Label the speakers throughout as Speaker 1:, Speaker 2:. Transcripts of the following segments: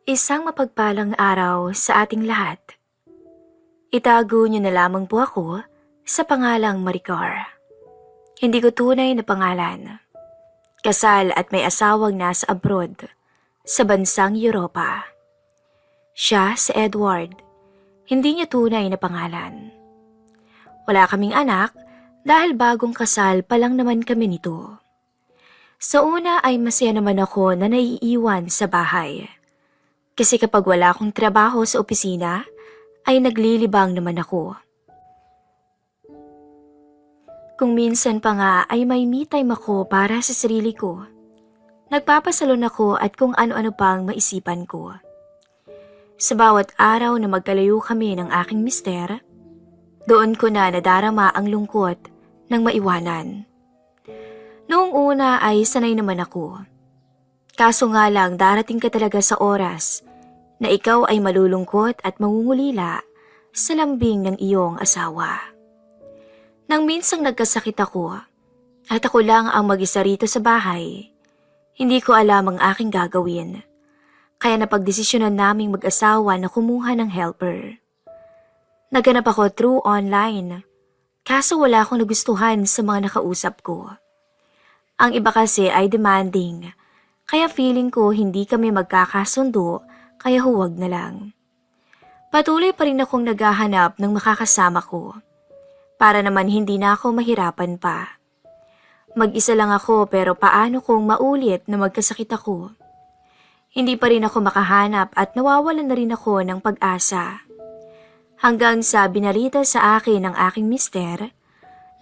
Speaker 1: Isang mapagpalang araw sa ating lahat. Itago niyo na lamang po ako sa pangalang Maricar. Hindi ko tunay na pangalan. Kasal at may asawang nasa abroad, sa bansang Europa. Siya si Edward. Hindi niya tunay na pangalan. Wala kaming anak dahil bagong kasal pa lang naman kami nito. Sa una ay masaya naman ako na naiiwan sa bahay. Kasi kapag wala akong trabaho sa opisina, ay naglilibang naman ako. Kung minsan pa nga ay may me time ako para sa sarili ko. Nagpapasalon ako at kung ano-ano pang maisipan ko. Sa bawat araw na magkalayo kami ng aking mister, doon ko na nadarama ang lungkot ng maiwanan. Noong una ay sanay naman ako. Kaso nga lang darating ka talaga sa oras na ikaw ay malulungkot at mangungulila sa lambing ng iyong asawa. Nang minsang nagkasakit ako at ako lang ang mag-isa rito sa bahay, hindi ko alam ang aking gagawin. Kaya napagdesisyonan naming mag-asawa na kumuha ng helper. Naganap ako through online, kaso wala akong nagustuhan sa mga nakausap ko. Ang iba kasi ay demanding, kaya feeling ko hindi kami magkakasundo, kaya huwag na lang. Patuloy pa rin akong naghahanap ng makakasama ko, para naman hindi na ako mahirapan pa. Mag-isa lang ako pero paano kung maulit na magkasakit ako? Hindi pa rin ako makahanap at nawawalan na rin ako ng pag-asa. Hanggang sa binalita sa akin ng aking mister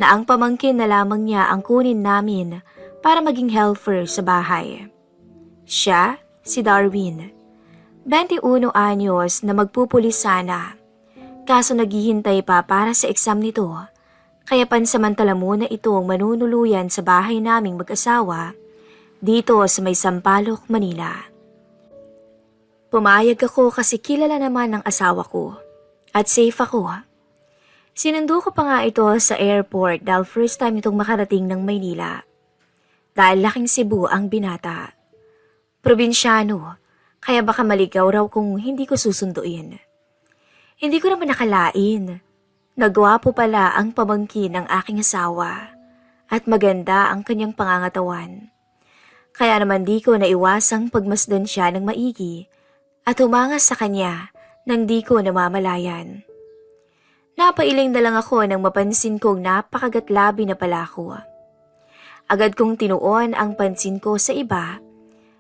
Speaker 1: na ang pamangkin na lamang niya ang kunin namin para maging helper sa bahay. Siya, si Darwin. 21 anyos na magpupulis sana. Kaso naghihintay pa para sa exam nito. Kaya pansamantala muna itong manunuluyan sa bahay naming mag-asawa dito sa may Sampaloc, Manila. Pumayag ako kasi kilala naman ng asawa ko at safe ako. Sinundo ko pa nga ito sa airport dahil first time itong makarating ng Maynila. Dahil laking Cebu ang binata. Probinsyano, kaya baka maligaw raw kung hindi ko susunduin. Hindi ko naman nakalain. Nagwapo pala ang pamangkin ng aking asawa at maganda ang kanyang pangangatawan. Kaya naman di ko naiwasang pagmasdan siya ng maigi at humangas sa kanya nang di ko namamalayan. Napailing na lang ako nang mapansin kong napakagatlabi na pala ako. Agad kong tinuon ang pansin ko sa iba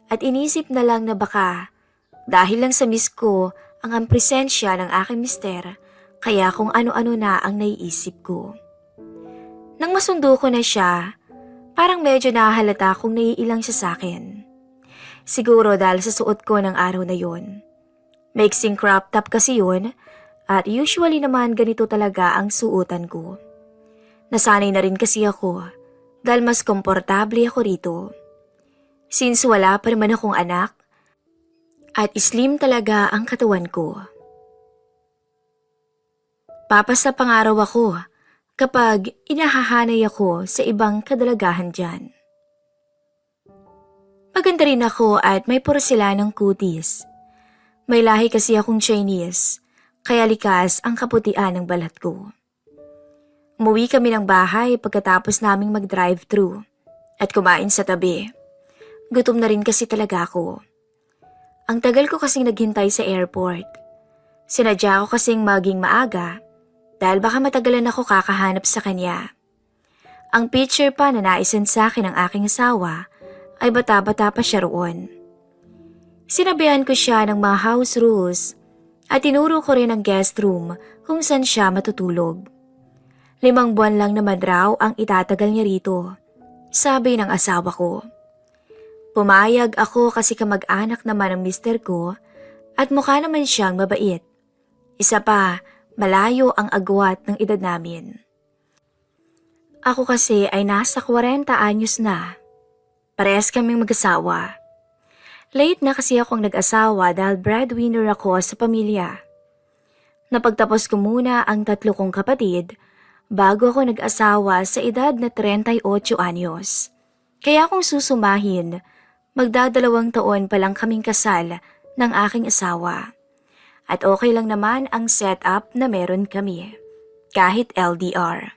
Speaker 1: at inisip na lang na baka dahil lang sa miss ko ang presensya ng aking mister kaya kung ano-ano na ang naiisip ko. Nang masundo ko na siya, parang medyo nahalata kung naiilang siya sa akin. Siguro dahil sa suot ko ng araw na yon. Mixing crop top kasi yun at usually naman ganito talaga ang suotan ko. Nasanay na rin kasi ako dahil mas komportable ako rito. Since wala pa naman akong anak, at slim talaga ang katawan ko. Papasa pangaraw ako kapag inahahanay ako sa ibang kadalagahan dyan. Maganda rin ako at may porselanang kutis. May lahi kasi akong Chinese, kaya likas ang kaputian ng balat ko. Umuwi kami ng bahay pagkatapos naming mag-drive-thru at kumain sa tabi. Gutom na rin kasi talaga ako. Ang tagal ko kasing naghintay sa airport. Sinadya ko kasing maging maaga dahil baka matagalan ako kakahanap sa kanya. Ang picture pa na naisend sa akin ng aking asawa ay bata-bata pa siya roon. Sinabihan ko siya ng mga house rules at tinuro ko rin ang guest room kung saan siya matutulog. 5 buwan lang naman raw ang itatagal niya rito, sabi ng asawa ko. Pumayag ako kasi kamag-anak naman ang mister ko at mukha naman siyang mabait. Isa pa, malayo ang agwat ng edad namin. Ako kasi ay nasa 40 anyos na. Parehas kaming mag-asawa. Late na kasi akong nag-asawa dahil breadwinner ako sa pamilya. Napagtapos ko muna ang 3 kong kapatid bago ako nag-asawa sa edad na 38 anyos. Kaya kung susumahin, magdadalawang taon pa lang kaming kasal ng aking asawa. At okay lang naman ang setup na meron kami, kahit LDR.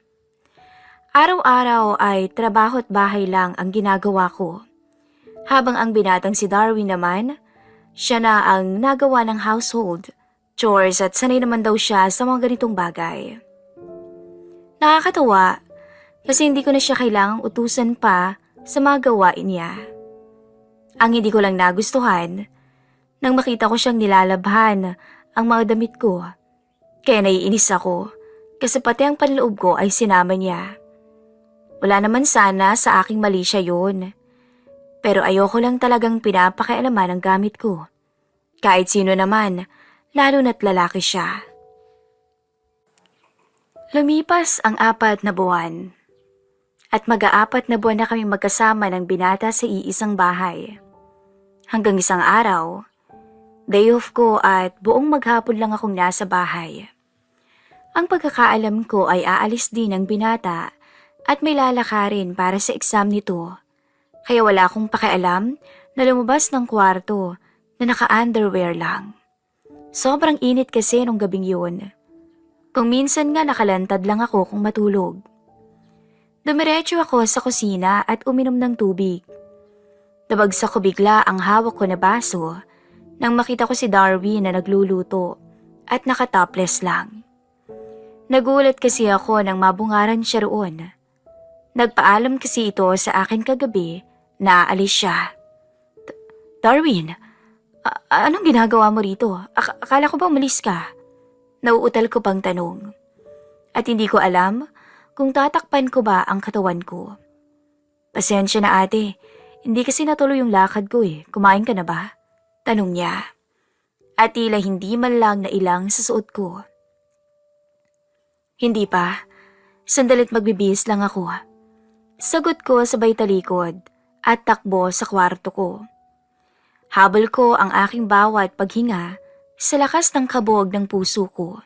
Speaker 1: Araw-araw ay trabaho at bahay lang ang ginagawa ko. Habang ang binatang si Darwin naman, siya na ang nagawa ng household, chores at sanay naman daw siya sa mga ganitong bagay. Nakakatawa kasi hindi ko na siya kailangang utusan pa sa mga gawain niya. Ang hindi ko lang nagustuhan, nang makita ko siyang nilalabhan ang mga damit ko. Kaya naiinis ako kasi pati ang panloob ko ay sinama niya. Wala naman sana sa aking mali siya yun. Pero ayoko lang talagang pinapakialaman ang gamit ko. Kahit sino naman, lalo na't lalaki siya. Lumipas ang 4 na buwan. At mag-4 na buwan na kami magkasama ng binata sa iisang bahay. Hanggang isang araw, day off ko at buong maghapon lang akong nasa bahay. Ang pagkakaalam ko ay aalis din ang binata at may lalakarin para sa exam nito. Kaya wala akong pakialam na lumabas ng kwarto na naka-underwear lang. Sobrang init kasi nung gabing yun. Kung minsan nga nakalantad lang ako kung matulog. Dumiretso ako sa kusina at uminom ng tubig. Nabagsak ko bigla ang hawak ko na baso nang makita ko si Darwin na nagluluto at nakatopless lang. Nagulat kasi ako nang mabungaran siya roon. Nagpaalam kasi ito sa akin kagabi na aalis siya. Darwin, anong ginagawa mo rito? Akala ko ba umalis ka? Nauutal ko pang tanong. At hindi ko alam kung tatakpan ko ba ang katawan ko. Pasensya na ate, hindi kasi natuloy yung lakad ko eh. Kumain ka na ba? Tanong niya. At tila hindi man lang nailang sa suot ko. Hindi pa. Sandalit magbibihis lang ako. Sagot ko sabay talikod at takbo sa kwarto ko. Habol ko ang aking bawat paghinga sa lakas ng kabog ng puso ko.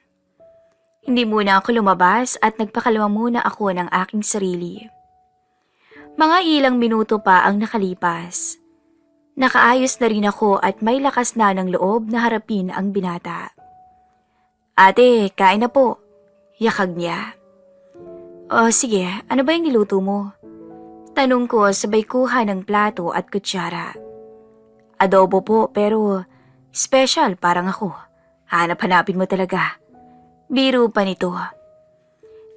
Speaker 1: Hindi muna ako lumabas at nagpakalma muna ako ng aking sarili. Mga ilang minuto pa ang nakalipas. Nakaayos na rin ako at may lakas na ng loob na harapin ang binata. Ate, kain na po. Yakag niya. O sige, ano ba yung niluto mo? Tanong ko sabay kuha ng plato at kutsara. Adobo po pero special parang ako. Hanap-hanapin mo talaga. Biro pa nito.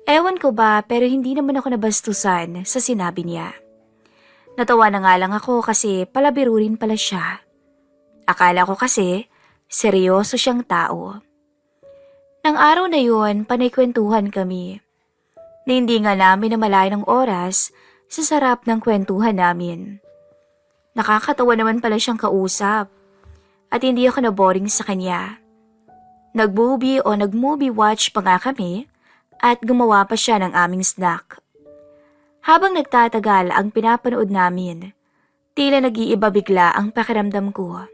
Speaker 1: Ewan ko ba pero hindi naman ako nabastusan sa sinabi niya. Natawa na nga lang ako kasi palabiro rin pala siya. Akala ko kasi seryoso siyang tao. Nang araw na yun, panay-kwentuhan kami. Na hindi nga namin namalayan ng oras sa sarap ng kwentuhan namin. Nakakatawa naman pala siyang kausap at hindi ako naboring sa kanya. Nag-movie o nag-movie watch pa nga kami at gumawa pa siya ng aming snack. Habang nagtatagal ang pinapanood namin, tila nag-iiba bigla ang pakiramdam ko.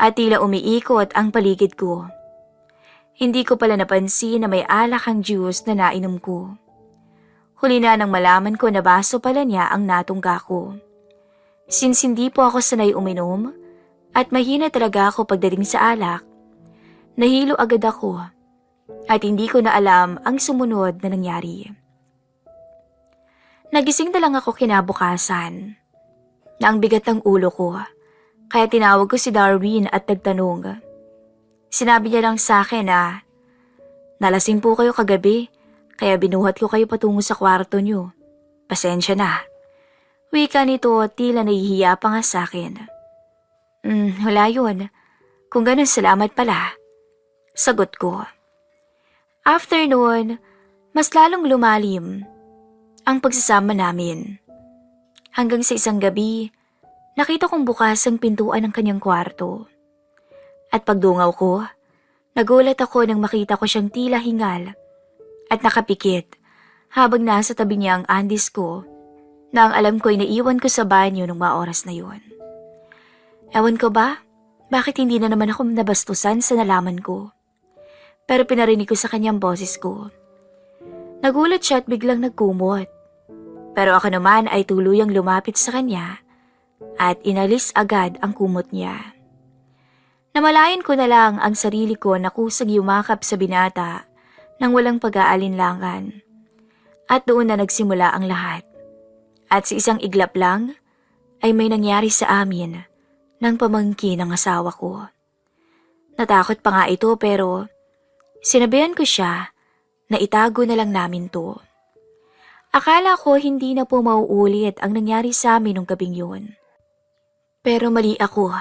Speaker 1: At tila umiikot ang paligid ko. Hindi ko pala napansin na may alak ang juice na nainom ko. Huli na nang malaman ko na baso pala niya ang natungga ko. Since hindi po ako sanay uminom at mahina talaga ako pagdating sa alak, nahilo agad ako at hindi ko na alam ang sumunod na nangyari. Nagising na lang ako kinabukasan na ang bigat ng ulo ko, kaya tinawag ko si Darwin at nagtanong. Sinabi niya lang sa akin na, nalasing po kayo kagabi, kaya binuhat ko kayo patungo sa kwarto niyo. Pasensya na. Wika nito tila nahihiya pa nga sa akin. Wala yun. Kung ganun salamat pala. Sagot ko. After noon, mas lalong lumalim ang pagsasama namin. Hanggang sa isang gabi, nakita kong bukas ang pintuan ng kanyang kwarto. At pagdungaw ko, nagulat ako nang makita ko siyang tila hingal at nakapikit habang nasa tabi niya ang andis ko na ang alam ko'y naiwan ko sa banyo nung mga oras na yun. Ewan ko ba, bakit hindi na naman ako nabastusan sa nalaman ko? Pero pinarinig ko sa kanyang boses ko. Nagulat siya at biglang nagkumot. Pero ako naman ay tuluyang lumapit sa kanya at inalis agad ang kumot niya. Namalayan ko na lang ang sarili ko na kusang yumakap sa binata nang walang pag-aalinlangan. At doon na nagsimula ang lahat. At sa isang iglap lang ay may nangyari sa amin ng pamangkin ng asawa ko. Natakot pa nga ito pero sinabihan ko siya na itago na lang namin to. Akala ko hindi na po mauulit ang nangyari sa amin nung gabing yun. Pero mali ako.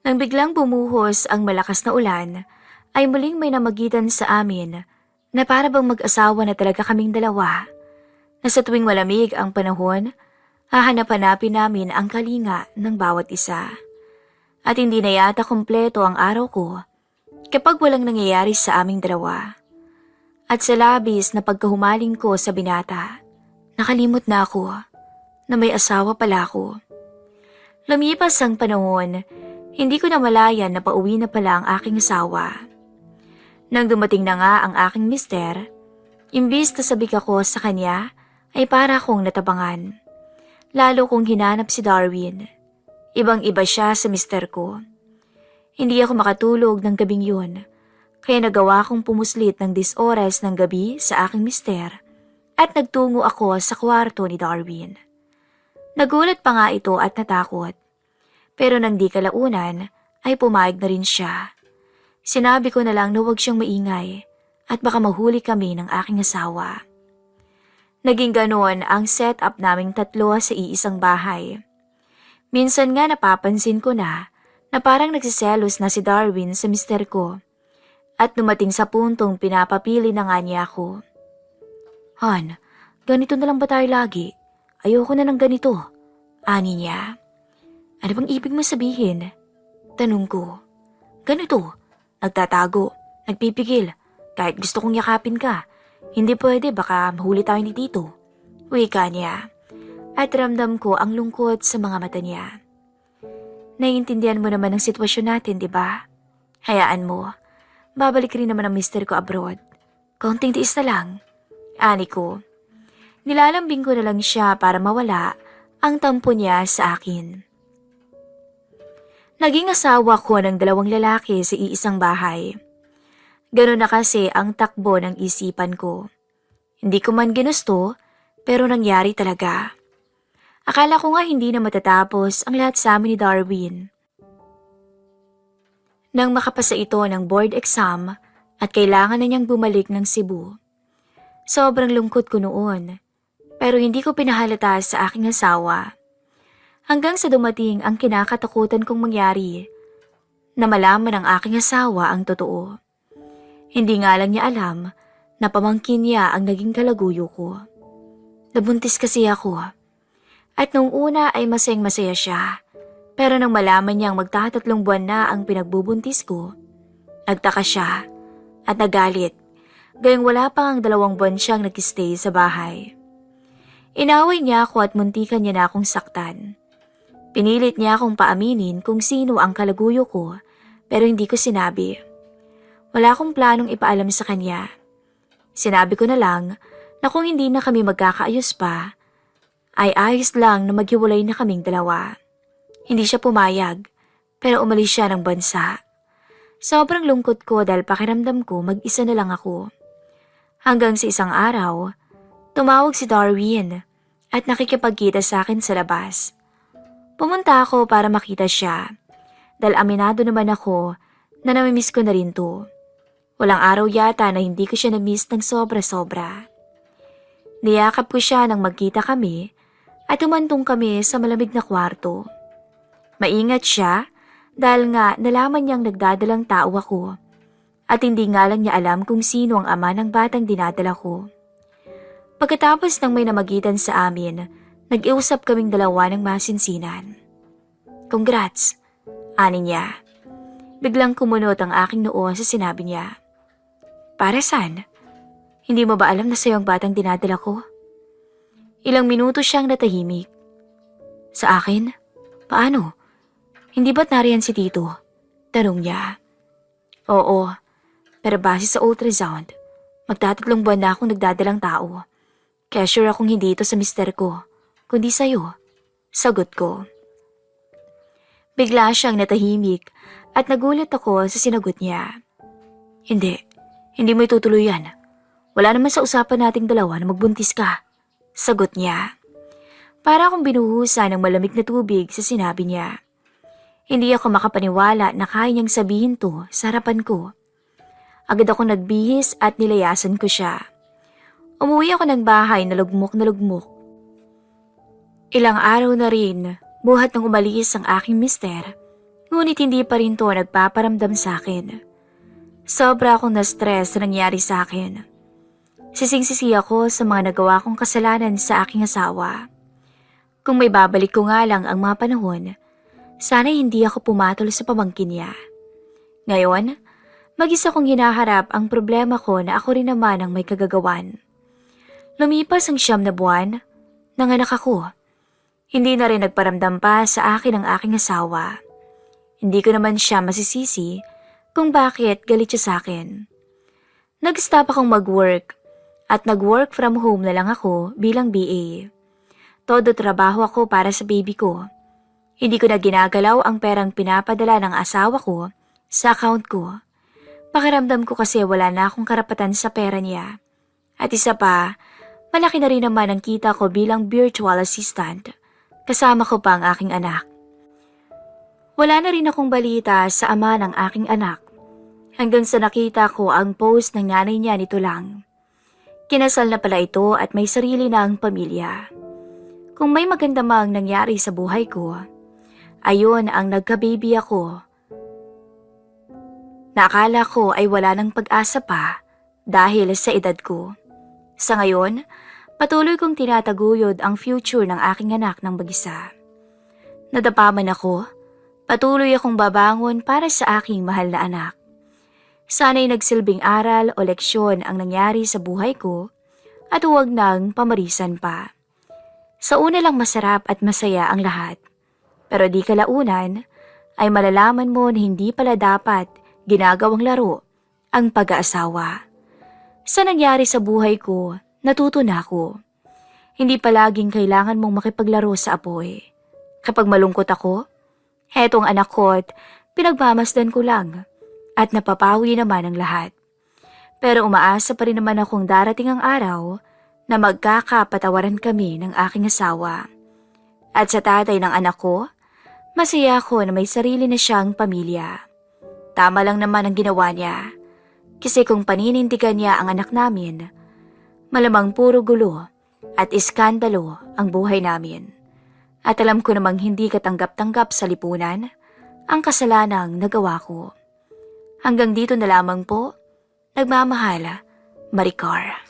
Speaker 1: Nang biglang bumuhos ang malakas na ulan, ay muling may namagitan sa amin na para bang mag-asawa na talaga kaming dalawa. Na sa tuwing malamig ang panahon, hahanap-hanapin namin ang kalinga ng bawat isa. At hindi na yata kumpleto ang araw ko kapag walang nangyayari sa aming dalawa. At sa labis na pagkahumaling ko sa binata, nakalimot na ako na may asawa pala ako. Lumipas ang panahon, hindi ko na malayan na pauwi na pala ang aking asawa. Nang dumating na nga ang aking mister, imbis na sabik ako sa kanya, ay para akong natabangan. Lalo kong hinanap si Darwin. Ibang-iba siya sa mister ko. Hindi ako makatulog ng gabing yun, kaya nagawa kong pumuslit ng 10 oras ng gabi sa aking mister at nagtungo ako sa kwarto ni Darwin. Nagulat pa nga ito at natakot. Pero nang di kalaunan ay pumayag na rin siya. Sinabi ko na lang na huwag siyang maingay at baka mahuli kami ng aking asawa. Naging ganon ang setup naming tatlo sa iisang bahay. Minsan nga napapansin ko na parang nagsiselos na si Darwin sa mister ko. At dumating sa puntong pinapapili na nga niya ako. Han, ganito na lang ba tayo lagi? Ayoko na ng ganito. Ani niya. Ano bang ibig mo sabihin? Tanong ko. Ganito, nagtatago, nagpipigil, kahit gusto kong yakapin ka. Hindi pwede, baka mahuli tayo ni Tito. Wika niya. At ramdam ko ang lungkot sa mga mata niya. Naiintindihan mo naman ang sitwasyon natin, di ba? Hayaan mo. Babalik rin naman ang mister ko abroad. Kaunting tiis na lang. Ani ko. Nilalambing ko na lang siya para mawala ang tampo niya sa akin. Naging asawa ko ng 2 lalaki sa iisang bahay. Ganon na kasi ang takbo ng isipan ko. Hindi ko man ginusto, pero nangyari talaga. Akala ko nga hindi na matatapos ang lahat sa amin ni Darwin. Nang makapasa ito ng board exam at kailangan na niyang bumalik ng Cebu. Sobrang lungkot ko noon, pero hindi ko pinahalata sa aking asawa. Hanggang sa dumating ang kinakatakutan kong mangyari, na malaman ng aking asawa ang totoo. Hindi nga lang niya alam na pamangkin niya ang naging kalaguyo ko. Nabuntis kasi ako. At nung una ay masayang-masaya siya. Pero nang malaman niyang magta3 buwan na ang pinagbubuntis ko, nagtaka siya at nagalit. Gayong wala pang 2 buwan siyang nag-stay sa bahay. Inaway niya ako at muntikan niya na akong saktan. Pinilit niya akong paaminin kung sino ang kalaguyo ko pero hindi ko sinabi. Wala akong planong ipaalam sa kanya. Sinabi ko na lang na kung hindi na kami magkakaayos pa, ay ayos lang na maghiwalay na kaming 2. Hindi siya pumayag, pero umalis siya ng bansa. Sobrang lungkot ko dahil pakiramdam ko mag-isa na lang ako. Hanggang sa isang araw, tumawag si Darwin at nakikipagkita sa akin sa labas. Pumunta ako para makita siya dahil aminado naman ako na namimiss ko na rin to. Walang araw yata na hindi ko siya na-miss ng sobra-sobra. Niyakap ko siya nang magkita kami at umantong kami sa malamig na kwarto. Maingat siya dahil nga nalaman niyang nagdadalang tao ako at hindi nga lang niya alam kung sino ang ama ng batang dinadala ko. Pagkatapos ng may namagitan sa amin, nag-iusap kaming 2 ng masinsinan. Congrats, ani niya. Biglang kumunot ang aking noo sa sinabi niya. Para saan? Hindi mo ba alam na sa'yo ang batang dinadala ko? Ilang minuto siyang natahimik. Sa akin? Paano? Hindi ba't nariyan si Tito? Tanong niya. Oo, pero base sa ultrasound, magta3 buwan na akong nagdadalang tao. Kaya sure akong hindi ito sa mister ko, kundi sa'yo. Sagot ko. Bigla siyang natahimik at nagulat ako sa sinagot niya. Hindi mo itutuloy yan. Wala naman sa usapan nating dalawa na magbuntis ka. Sagot niya. Para akong binuhusan ng malamig na tubig sa sinabi niya. Hindi ako makapaniwala na kaya niyang sabihin to sa harapan ko. Agad ako nagbihis at nilayasan ko siya. Umuwi ako ng bahay na lugmok. Ilang araw na rin, buhat nang umalis ang aking mister, ngunit hindi pa rin to nagpaparamdam sa akin. Sobra akong na-stress sa nangyari sa akin. Sising-sisi ako sa mga nagawa kong kasalanan sa aking asawa. Kung may babalik ko nga lang ang mga panahon, sana hindi ako pumatol sa pamangkin niya. Ngayon, mag-isa kong hinaharap ang problema ko na ako rin naman ang may kagagawan. Lumipas ang 9 na buwan, nanganak ako. Hindi na rin nagparamdam pa sa akin ang aking asawa. Hindi ko naman siya masisisi kung bakit galit siya sa akin. Nag-stop akong mag-work at nag-work from home na lang ako bilang BA. Todo trabaho ako para sa baby ko. Hindi ko na ginagalaw ang perang pinapadala ng asawa ko sa account ko. Pakiramdam ko kasi wala na akong karapatan sa pera niya. At isa pa, malaki na rin naman ang kita ko bilang virtual assistant. Kasama ko pa ang aking anak. Wala na rin akong balita sa ama ng aking anak. Hanggang sa nakita ko ang post ng nanay niya nito lang. Kinasal na pala ito at may sarili na ang pamilya. Kung may maganda mang nangyari sa buhay ko, ayun ang nagka-baby ako. Naakala ko ay wala ng pag-asa pa dahil sa edad ko. Sa ngayon, patuloy kong tinataguyod ang future ng aking anak ng mag-isa. Nadapa man ako, patuloy akong babangon para sa aking mahal na anak. Sana'y nagsilbing aral o leksyon ang nangyari sa buhay ko at huwag nang pamarisan pa. Sa una lang masarap at masaya ang lahat. Pero di kalaunan ay malalaman mo na hindi pala dapat ginagawang laro ang pag-aasawa. Sa nangyari sa buhay ko, natuto na ako. Hindi palaging kailangan mong makipaglaro sa apoy. Kapag malungkot ako, hetong anak ko at pinagmamasdan ko lang at napapawi naman ang lahat. Pero umaasa pa rin naman akong darating ang araw na magkakapatawaran kami ng aking asawa. At sa tatay ng anak ko, masaya ako na may sarili na siyang pamilya. Tama lang naman ang ginawa niya. Kasi kung paninindigan niya ang anak namin, malamang puro gulo at iskandalo ang buhay namin. At alam ko namang hindi katanggap-tanggap sa lipunan ang kasalanang nagawa ko. Hanggang dito na lamang po, nagmamahal, Maricar.